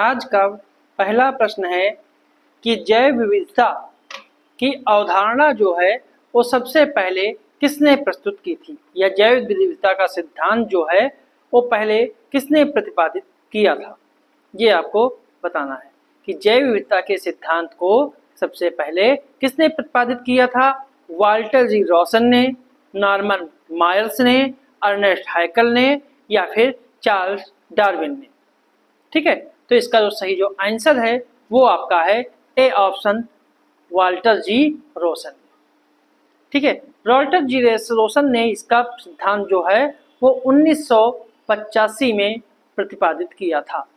आज का पहला प्रश्न है कि जैव विविधता की अवधारणा जो है वो सबसे पहले किसने प्रस्तुत की थी, या जैव विविधता का सिद्धांत जो है वो पहले किसने प्रतिपादित किया था। ये आपको बताना है कि जैव विविधता के सिद्धांत को सबसे पहले किसने प्रतिपादित किया था। वाल्टर जी रॉसन ने, नॉर्मन मायर्स ने, अर्नेस्ट हैकल ने, या फिर चार्ल्स डार्विन ने। ठीक है, तो इसका जो सही जो आंसर है वो आपका है ए ऑप्शन, वाल्टर जी रोसन। ठीक है, वाल्टर जी रोसन ने इसका सिद्धांत जो है वो 1985 में प्रतिपादित किया था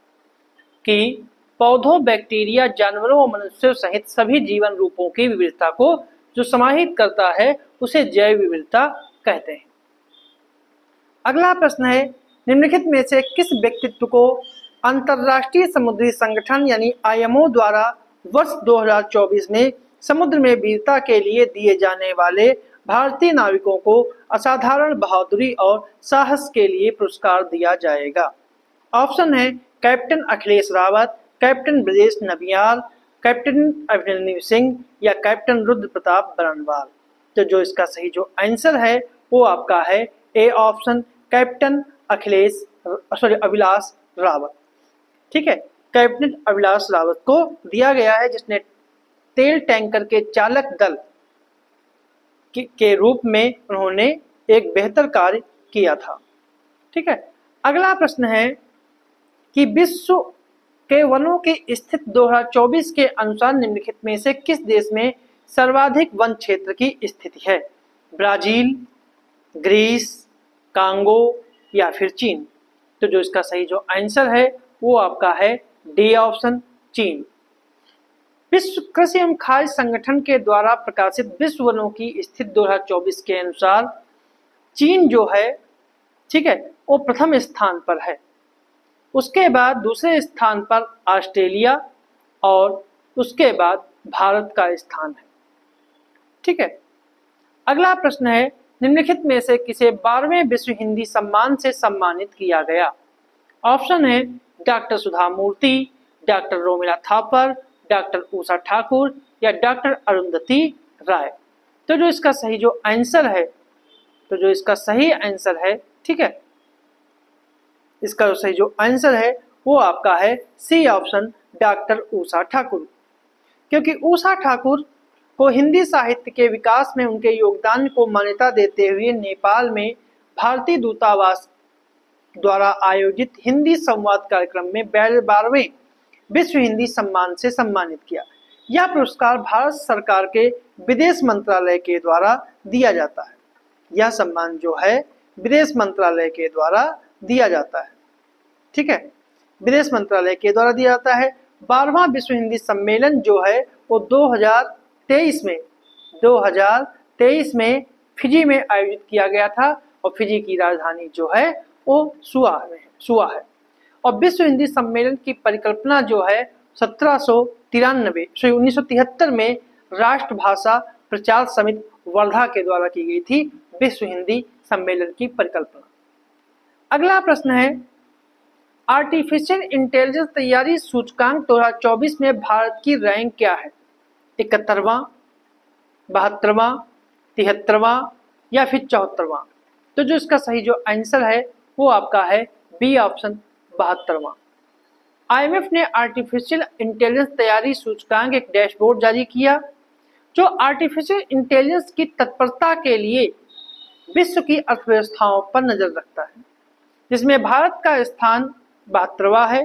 कि पौधों, बैक्टीरिया, जानवरों और मनुष्यों सहित सभी जीवन रूपों की विविधता को जो समाहित करता है उसे जैव विविधता कहते हैं। अगला प्रश्न है, निम्नलिखित में से किस व्यक्तित्व को अंतर्राष्ट्रीय समुद्री संगठन यानी आईएमओ द्वारा वर्ष 2024 में समुद्र में वीरता के लिए दिए जाने वाले भारतीय नाविकों को असाधारण बहादुरी और साहस के लिए पुरस्कार दिया जाएगा। ऑप्शन है captain Akhilesh Rawat, captain Brajesh Nabiyal, captain Abhinandan Singh या कैप्टन रुद्र प्रताप बरनवाल। तो जो इसका सही जो आंसर है वो आपका है A option, captain Abhilash Rawat. ठीक है, कैप्टन अभिलाष रावत को दिया गया है जिसने तेल टैंकर के चालक दल के रूप में उन्होंने एक बेहतर कार्य किया था। ठीक है, अगला प्रश्न है कि विश्व के वनों की स्थिति 2024 के अनुसार निम्नलिखित में से किस देश में सर्वाधिक वन क्षेत्र की स्थिति है। ब्राजील, ग्रीस, कांगो या फिर चीन। तो जो इसका सही जो आंसर है वो आपका है डी ऑप्शन, चीन। विश्व कृषि एवं खाद्य संगठन के द्वारा प्रकाशित विश्व वनों की स्थिति 2024 के अनुसार चीन जो है, ठीक है, वो प्रथम स्थान पर है। उसके बाद दूसरे स्थान पर ऑस्ट्रेलिया और उसके बाद भारत का स्थान है। ठीक है, अगला प्रश्न है, निम्नलिखित में से किसे 12वें विश्व हिंदी सम्मान से सम्मानित किया गया। ऑप्शन है डॉक्टर सुधा मूर्ति, डॉक्टर रोमिला थापर, डॉक्टर उषा ठाकुर या डॉक्टर अरुंधति राय। तो जो इसका सही जो आंसर है, ठीक है, इसका जो सही जो आंसर है वो आपका है C option, doctor Usha Thakur. क्योंकि उषा ठाकुर को हिंदी साहित्य के विकास में उनके योगदान को मान्यता देते हुए नेपाल में भारतीय दूतावास द्वारा आयोजित हिंदी संवाद कार्यक्रम में 12वें विश्व हिंदी सम्मान से सम्मानित किया। यह पुरस्कार भारत सरकार के विदेश मंत्रालय के द्वारा दिया जाता है। यह सम्मान जो है विदेश मंत्रालय के द्वारा दिया जाता है। ठीक है, विदेश मंत्रालय के द्वारा दिया जाता है। 12वां विश्व हिंदी सम्मेलन जो है वो 2023 में फिजी में आयोजित किया गया था और फिजी की राजधानी जो है वो सुआ है। और विश्व हिंदी सम्मेलन की परिकल्पना जो है 1973 में राष्ट्रभाषा प्रचार समिति वर्धा के द्वारा की गई थी विश्व हिंदी सम्मेलन की परिकल्पना। अगला प्रश्न है, आर्टिफिशियल इंटेलिजेंस तैयारी सूचकांक 2024 में भारत की रैंक क्या है। 71वां, 72वां, 73वां या फिर 74वां। तो जो इसका सही जो आंसर है वो आपका है बी ऑप्शन, 72वां। आईएमएफ ने आर्टिफिशियल इंटेलिजेंस तैयारी सूचकांक एक डैशबोर्ड जारी किया जो आर्टिफिशियल इंटेलिजेंस की तत्परता के लिए विश्व की अर्थव्यवस्थाओं पर नजर रखता है, जिसमें भारत का स्थान 72वां है,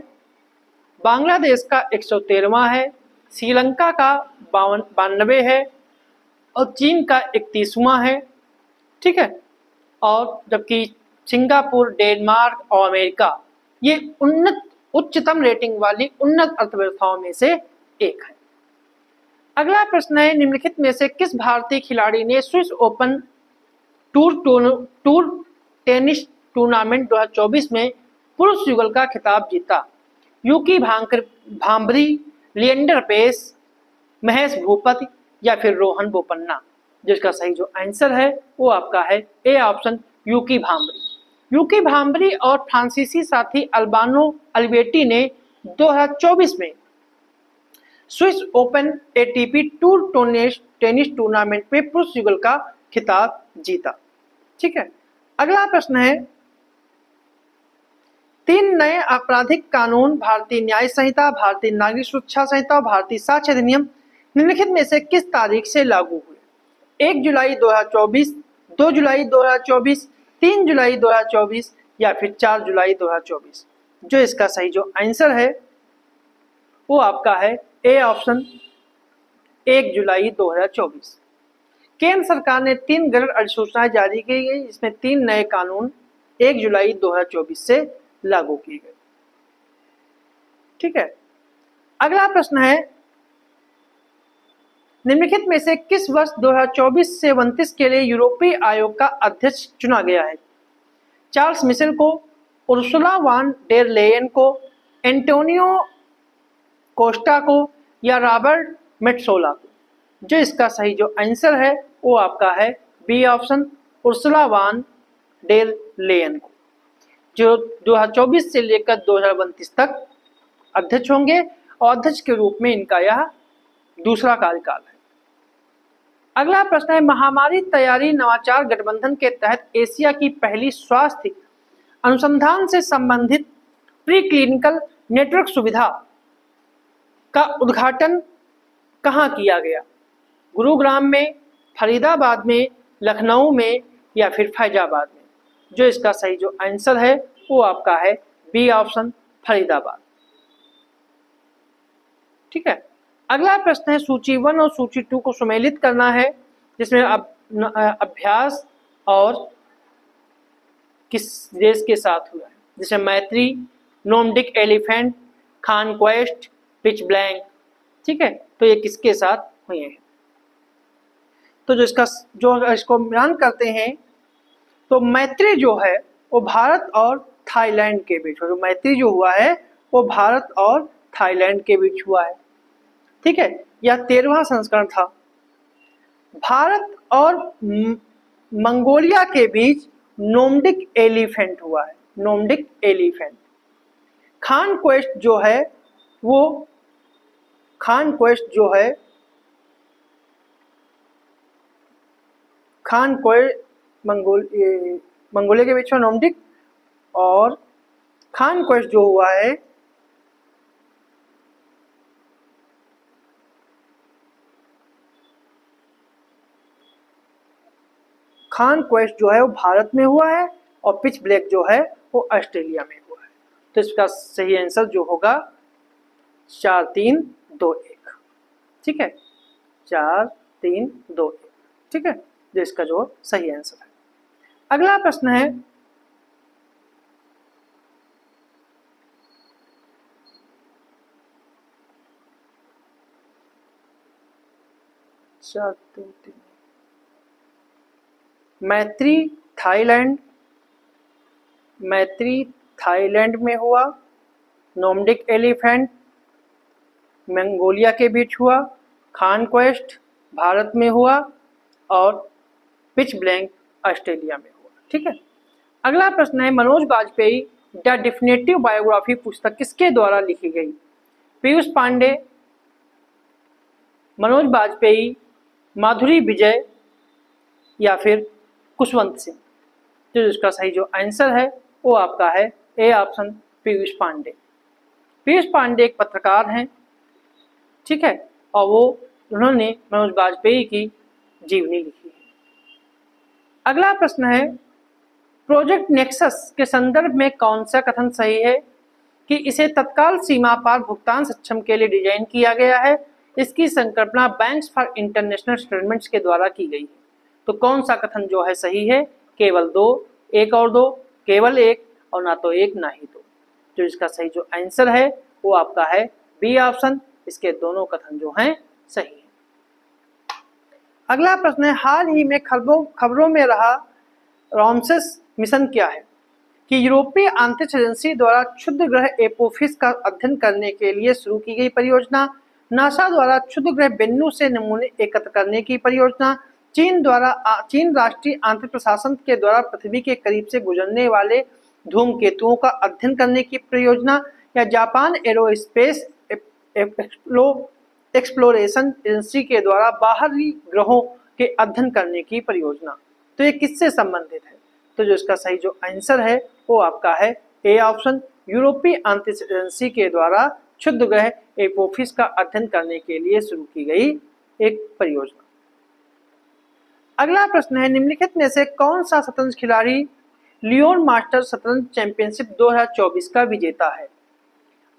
बांग्लादेश का 113वां है, श्रीलंका का 92 है और चीन का 31वां है। ठीक है, और जबकि सिंगापुर, डेनमार्क और अमेरिका ये उच्चतम रेटिंग वाली उन्नत अर्थव्यवस्थाओं में से एक है। अगला प्रश्न है, निम्नलिखित में से किस भारतीय खिलाड़ी ने Swiss open tour tennis tournament 2024 में पुरुष युगल का खिताब जीता। यूकी भांभरी, लिएंडर पेस, महेश भूपति या फिर रोहन बोपन्ना। जिसका सही जो आंसर है वो आपका है ए ऑप्शन, यूकी भांभरी। यूकी भांभरी और फ्रांसीसी साथी अल्बानो अल्बेटी ने 2024 में Swiss open ATP tour tennis tournament में पुरुष युगल का खिताब जीता। ठीक है, अगला प्रश्न है, 3 नए आपराधिक कानून भारतीय न्याय संहिता, भारतीय नागरिक सुरक्षा संहिता और भारतीय साक्ष्य अधिनियम निम्नलिखित में से किस तारीख से लागू हुए? 1 जुलाई 2024, 2 जुलाई 2024, 3 जुलाई 2024 या फिर 4 जुलाई 2024? जो इसका सही जो आंसर है वो आपका है ए ऑप्शन 1 जुलाई 2024। केंद्र सरकार ने 3 गैजेट अधिसूचनाएं जारी की गई, इसमें 3 नए कानून 1 जुलाई 2024 से लागू किए गए। ठीक है, अगला प्रश्न है, निम्नलिखित में से किस वर्ष 2024 से 29 के लिए यूरोपीय आयोग का अध्यक्ष चुना गया है? चार्ल्स मिशेल को, उर्सुला वान डेर लेयन को, एंटोनियो कोस्टा को या रॉबर्ट मेट्सोला को? जो इसका सही जो आंसर है वो आपका है B option, Ursula von der Leyen को, जो 2024 से लेकर 2029 तक अध्यक्ष होंगे और अध्यक्ष के रूप में इनका यह दूसरा कार्यकाल है। अगला प्रश्न है, महामारी तैयारी नवाचार गठबंधन के तहत एशिया की पहली स्वास्थ्य अनुसंधान से संबंधित प्री क्लिनिकल नेटवर्क सुविधा का उद्घाटन कहाँ किया गया? गुरुग्राम में, फरीदाबाद में, लखनऊ में या फिर फैजाबाद में? जो इसका सही जो आंसर है वो आपका है बी ऑप्शन, फरीदाबाद। ठीक है, अगला प्रश्न है, सूची 1 और सूची 2 को सम्मिलित करना है, जिसमें अभ्यास और किस देश के साथ हुआ है, जैसे मैत्री, नोमडिक एलिफेंट, कॉन्क्वेस्ट, पिच ब्लैंक। ठीक है, तो ये किसके साथ हुए हैं? तो जो इसको बयान करते हैं, तो मैत्री जो है वो भारत और थाईलैंड के बीच, जो मैत्री जो हुआ है वो भारत और थाईलैंड के बीच हुआ है। ठीक है, यह 13वां संस्करण था। भारत और मंगोलिया के बीच नोमडिक एलिफेंट हुआ है, नोमडिक एलिफेंट। कॉन्क्वेस्ट जो है वो मंगोलिया के बीच में नोमडिक, और कॉन्क्वेस्ट जो हुआ है वो भारत में हुआ है, और पिच ब्लैक जो है वो ऑस्ट्रेलिया में हुआ है। तो इसका सही आंसर जो होगा 4 3 2 1। ठीक है, 4 3 2 1। ठीक है, जो इसका जो सही आंसर है। अगला प्रश्न है, मैत्री थाईलैंड में हुआ, नोमडिक एलिफेंट मंगोलिया के बीच हुआ, कॉन्क्वेस्ट भारत में हुआ और पिच ब्लैंक ऑस्ट्रेलिया में हुआ। ठीक है, अगला प्रश्न है, Manoj Bajpayee the definitive biography पुस्तक किसके द्वारा लिखी गई? पीयूष पांडे, मनोज बाजपेयी, माधुरी विजय या फिर खुशवंत सिंह? तो इसका सही जो आंसर है वो आपका है ए ऑप्शन, पीयूष पांडे। पीयूष पांडे एक पत्रकार हैं। ठीक है, और उन्होंने मनोज बाजपेयी की जीवनी लिखी है। अगला प्रश्न है, प्रोजेक्ट नेक्सस के संदर्भ में कौन सा कथन सही है कि इसे तत्काल सीमा पार भुगतान सक्षम के लिए डिजाइन किया गया है? इसकी संकल्पना बैंक्स फॉर इंटरनेशनल सेटलमेंट्स के द्वारा की गई है। तो कौन सा कथन जो है सही है? केवल 2, 1 और 2, केवल 1 और ना तो 1 ना ही 2। जो इसका सही जो आंसर है वो आपका है बी ऑप्शन, इसके दोनों कथन जो हैं सही है। अगला प्रश्न है, हाल ही में खबरों में रहा रॉमसेस मिशन क्या है? कि यूरोपीय अंतरिक्ष एजेंसी द्वारा क्षुद्र ग्रह एपोफिस का अध्ययन करने के लिए शुरू की गई परियोजना, नासा द्वारा क्षुद्र ग्रह बेन्नु से नमूने एकत्र करने की परियोजना, चीन राष्ट्रीय आंतरिक प्रशासन के द्वारा पृथ्वी के करीब से गुजरने वाले धूमकेतुओं का अध्ययन करने की परियोजना, या जापान एरोस्पेस एक्सप्लोरेशन एजेंसी के द्वारा बाहरी ग्रहों के अध्ययन करने की परियोजना। तो ये किससे संबंधित है? तो जो इसका सही जो आंसर है वो आपका है ए ऑप्शन, यूरोपीय अंतरिक्ष एजेंसी के द्वारा क्षुद्र ग्रह एपोफिस का अध्ययन करने के लिए शुरू की गई एक परियोजना। अगला प्रश्न है, निम्नलिखित में से कौन सा शतरंज खिलाड़ी लियोन मास्टर शतरंज चैंपियनशिप 2024 का विजेता है?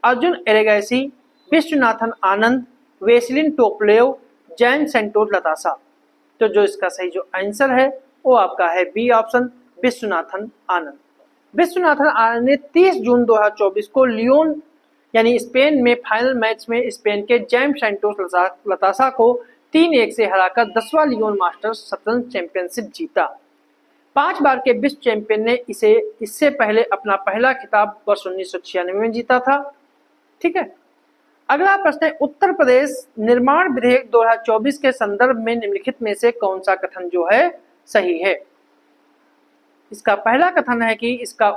Arjun एरेगैसी, Viswanathan Anand, Vaseline टोपलेव, Jain CentOS लतासा। तो जो इसका सही जो आंसर है वो आपका है बी ऑप्शन, विश्वनाथन आनंद। विश्वनाथन आनंद ने 30 जून 2024 को लियोन यानी स्पेन में फाइनल मैच में स्पेन के जैम सेंटोस लतासा को 3-1 से हराकर 10वां लियोन मास्टर्स शतरंज चैंपियनशिप जीता। 5 बार के विश्व चैंपियन ने इससे पहले अपना पहला खिताब वर्ष 1996 में जीता था। ठीक है, अगला प्रश्न है, उत्तर प्रदेश निर्माण विधेयक 2024 के संदर्भ में निम्नलिखित में से कौन सा कथन जो है सही है? इसका पहला कथन है कि इसका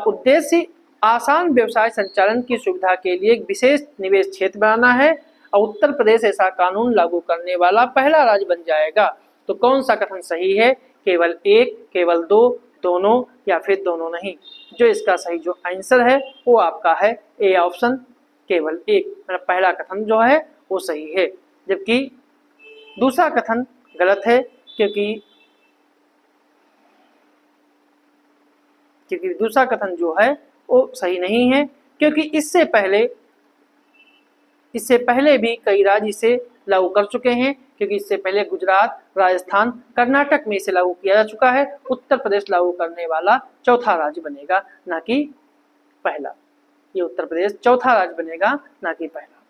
उद्देश्य आसान व्यवसाय संचालन की सुविधा के लिए एक विशेष निवेश क्षेत्र बनाना है और उत्तर प्रदेश ऐसा कानून लागू करने वाला पहला राज्य बन जाएगा। तो कौन सा कथन सही है? केवल एक, केवल दो, दोनों या फिर दोनों नहीं? जो इसका सही जो आंसर है वो आपका है ए ऑप्शन, केवल एक। मतलब पहला कथन जो है वो सही है, जबकि दूसरा कथन गलत है, क्योंकि दूसरा कथन जो है वो सही नहीं है, क्योंकि इससे पहले भी कई राज्य इसे लागू कर चुके हैं। क्योंकि इससे पहले गुजरात, राजस्थान, कर्नाटक में इसे लागू किया जा चुका है। उत्तर प्रदेश लागू करने वाला चौथा राज्य बनेगा, ना कि पहला। ये उत्तर प्रदेश चौथा राज्य बनेगा, ना कि पहला।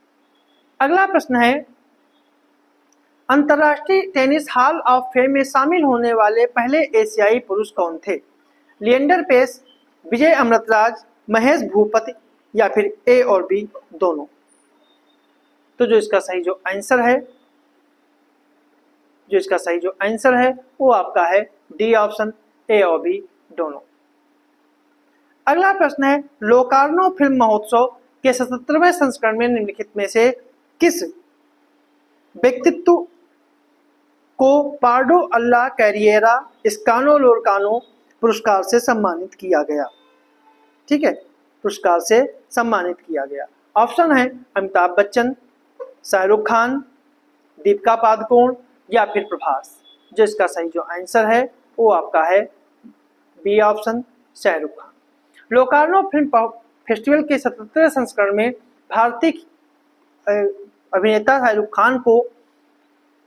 अगला प्रश्न है, अंतरराष्ट्रीय टेनिस हॉल ऑफ फेम में शामिल होने वाले पहले एशियाई पुरुष कौन थे? लिएंडर पेस, विजय अमृतराज, महेश भूपति या फिर ए और बी दोनों? तो जो इसका सही जो आंसर है वो आपका है डी ऑप्शन, ए और बी दोनों। अगला प्रश्न है, लोकार्नो फिल्म महोत्सव के 77वें संस्करण में निम्नलिखित में से किस व्यक्तित्व को पार्डो अल्ला कैरियरा स्कानो लोरकानो पुरस्कार से सम्मानित किया गया? ठीक है, पुरस्कार से सम्मानित किया गया। ऑप्शन है अमिताभ बच्चन, शाहरुख खान, दीपिका पादुकोण या फिर प्रभास। जो इसका सही जो आंसर है वो आपका है B option, Shah Rukh Khan. Locarno film festival के 77वें संस्करण में भारतीय अभिनेता शाहरुख खान को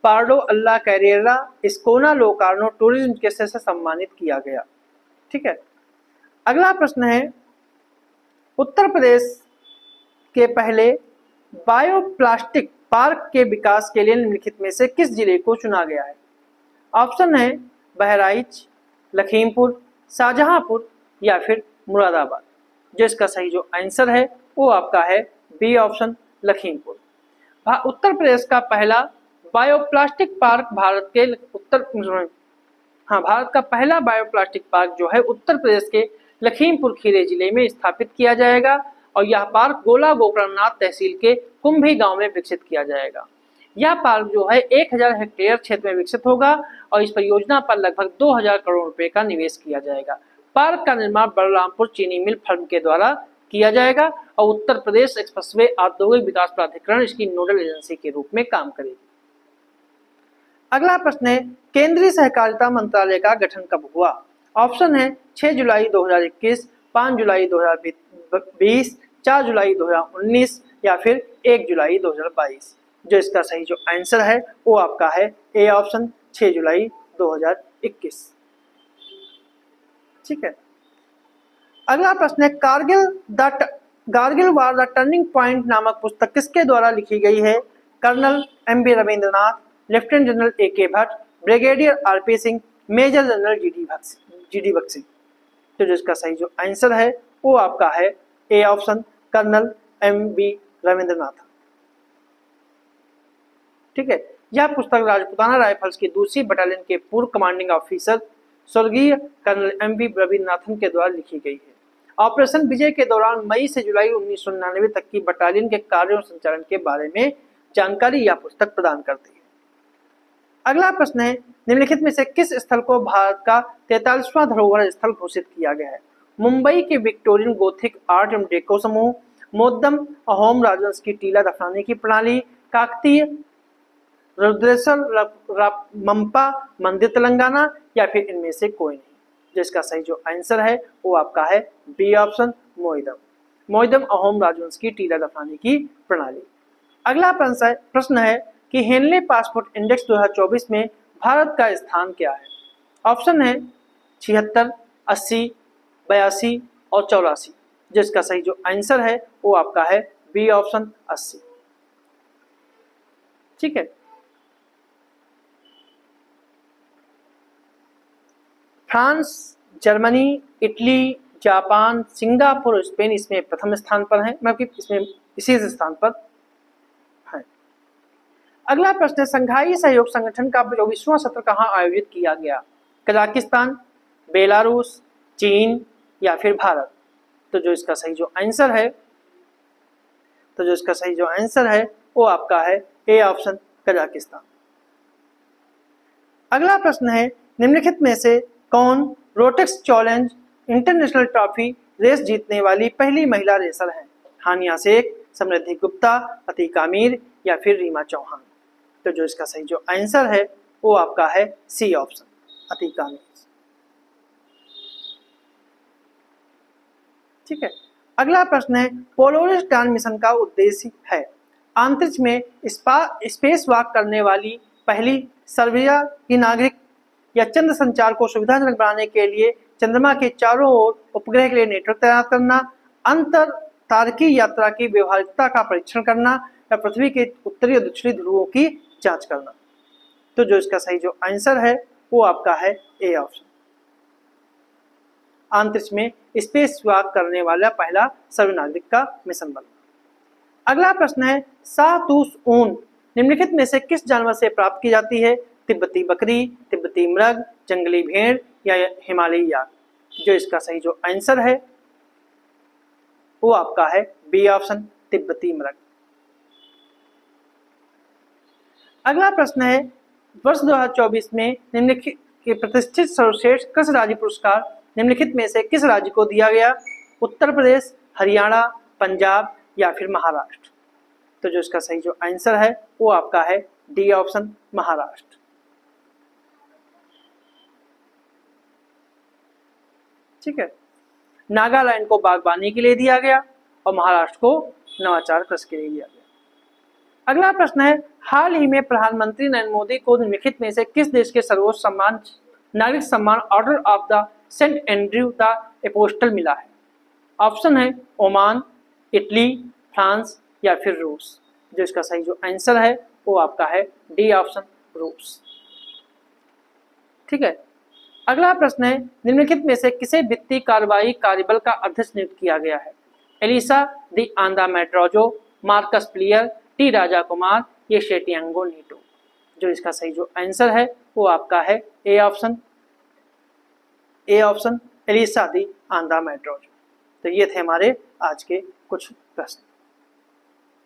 Pardo alla Carriera Ascona Locarno tourism के से सम्मानित किया गया। ठीक है, अगला प्रश्न है, उत्तर प्रदेश के पहले बायोप्लास्टिक पार्क के विकास के लिए निम्नलिखित में से किस जिले को चुना गया है? ऑप्शन है बहराइच, लखीमपुर, शाहजहांपुर या फिर मुरादाबाद। जो इसका सही जो आंसर है वो आपका है बी ऑप्शन, लखीमपुर। उत्तर प्रदेश का पहला बायोप्लास्टिक पार्क भारत का पहला बायोप्लास्टिक पार्क जो है उत्तर प्रदेश के लखीमपुर खीरी जिले में स्थापित किया जाएगा और यह पार्क गोला गोकरणनाथ तहसील के कुंभी गांव में विकसित किया जाएगा। यह पार्क जो है 1000 हेक्टेयर क्षेत्र में विकसित होगा और इस परियोजना पर लगभग 2000 करोड़ रुपए का निवेश किया जाएगा। पार्क का निर्माण बलरामपुर चीनी मिल फर्म के द्वारा किया जाएगा और उत्तर प्रदेश एक्सप्रेसवे औद्योगिक विकास प्राधिकरण इसकी नोडल एजेंसी के रूप में काम करेगी। अगला प्रश्न है, केंद्रीय सहकारिता मंत्रालय का गठन कब हुआ? ऑप्शन है 6 जुलाई 2021, 5 जुलाई 2020, 4 जुलाई 2019 या फिर 1 जुलाई 2022। जो इसका सही जो आंसर है वो आपका है ए ऑप्शन, 6 जुलाई 2021। ठीक है, अगला प्रश्न है, Kargil war the turning point नामक पुस्तक किसके द्वारा लिखी गई है? Colonel M B. Ravindranath, lieutenant general A K. Bhatt, brigadier R P. Singh, major general G D. Bakshi. तो जिसका सही जो आंसर है वो आपका है A option, colonel M B. Ravindranath. ठीक है, यह पुस्तक राजपुताना राइफल्स की दूसरी बटालियन के पूर्व कमांडिंग ऑफिसर स्वर्गीय कर्नल एम.बी. रविंद्रनाथन के द्वारा लिखी गई है ऑपरेशन विजय के दौरान मई से जुलाई 1999 तक की बटालियन के कार्यों और संचालन के बारे में जानकारी या पुस्तक प्रदान करती है। अगला प्रश्न है, निम्नलिखित में से किस स्थल को भारत का 43वां धरोहर स्थल घोषित किया गया है? मुंबई के विक्टोरियन गोथिक आर्ट एवं डेको समूह, मोद्दम अहोम राजवंश की टीला दफनाने की प्रणाली, काकतीय रुद्रेश्वर मम्पा मंदिर तेलंगाना, या फिर इनमें से कोई नहीं। जिसका सही जो आंसर है वो आपका है बी ऑप्शन, मोइदम अहोम राजवंश की टीला दफनाने की प्रणाली। अगला प्रश्न है कि हेनले पासपोर्ट इंडेक्स 2024 में भारत का स्थान क्या है? ऑप्शन है 76, 80, 82 और 84। जिसका सही जो आंसर है वो आपका है बी ऑप्शन, 80। ठीक है। France, Germany, Italy, Japan, Singapore और स्पेन इसमें प्रथम स्थान पर है, मतलब इसमें इसी स्थान पर है। अगला प्रश्न है, संघाई सहयोग संगठन का 24वां सत्र कहाँ आयोजित किया गया? कजाकिस्तान, बेलारूस, चीन या फिर भारत? तो जो इसका सही जो आंसर है वो आपका है ए ऑप्शन, कजाकिस्तान। अगला प्रश्न है, निम्नलिखित में से कौन Rotax challenge international trophy race जीतने वाली पहली महिला रेसर है? हानिया शेख, समृद्धि गुप्ता, अतीका मीर या फिर रीमा चौहान? तो जो इसका सही जो आंसर है वो आपका है सी ऑप्शन, अतीका मीर। ठीक है। अगला प्रश्न है, पोलरिस डायन मिशन का उद्देश्य है अंतरिक्ष में स्पेस वॉक करने वाली पहली सर्बिया की नागरिक, या चंद्र संचार को सुविधाजनक बनाने के लिए चंद्रमा के चारों ओर उपग्रह के लिए नेटवर्क तैनात करना, अंतर तारकीय यात्रा की व्यवहारिकता का परीक्षण करना, या पृथ्वी के उत्तरी और दक्षिणी ध्रुवों की जांच करना? तो जो इसका सही जो आंसर है वो आपका है ए ऑप्शन, अंतरिक्ष में स्पेस वॉक करने वाला पहला सर्व नागरिक का मिशन बनना। अगला प्रश्न है, शाहतूश ऊन निम्नलिखित में से किस जानवर से प्राप्त की जाती है? तिब्बती बकरी, तिब्बती मृग, जंगली भेड़ या हिमालयी याक? जो इसका सही जो आंसर है वो आपका है बी ऑप्शन, तिब्बती मृग। अगला प्रश्न है, वर्ष 2024 में निम्नलिखित के प्रतिष्ठित सर्वश्रेष्ठ कृषि राज्य पुरस्कार निम्नलिखित में से किस राज्य को दिया गया? उत्तर प्रदेश, हरियाणा, पंजाब या फिर महाराष्ट्र? तो जो इसका सही जो आंसर है वो आपका है डी ऑप्शन, महाराष्ट्र। ठीक है। नागालैंड को बागवानी के लिए दिया गया और महाराष्ट्र को नवाचार कृषि के लिए दिया गया। अगला प्रश्न है, हाल ही में प्रधानमंत्री नरेंद्र मोदी को निम्नलिखित में से किस देश के सर्वोच्च सम्मान नागरिक सम्मान order of the Saint Andrew the apostle मिला है? ऑप्शन है ओमान, इटली, फ्रांस या फिर रूस? जो इसका सही जो आंसर है वो आपका है डी ऑप्शन, रूस। ठीक है। अगला प्रश्न है, निम्नलिखित में से किसे वित्तीय कार्रवाई कार्यबल का अध्यक्ष नियुक्त किया गया है? एलिसा दी आंदा मेट्रोजो, Marcus player, T Raja Kumar, ये शेटियांगो नीटो? जो इसका सही जो आंसर है वो आपका है ए ऑप्शन, एलिसा दी आंदा मेट्रोजो। तो ये थे हमारे आज के कुछ प्रश्न।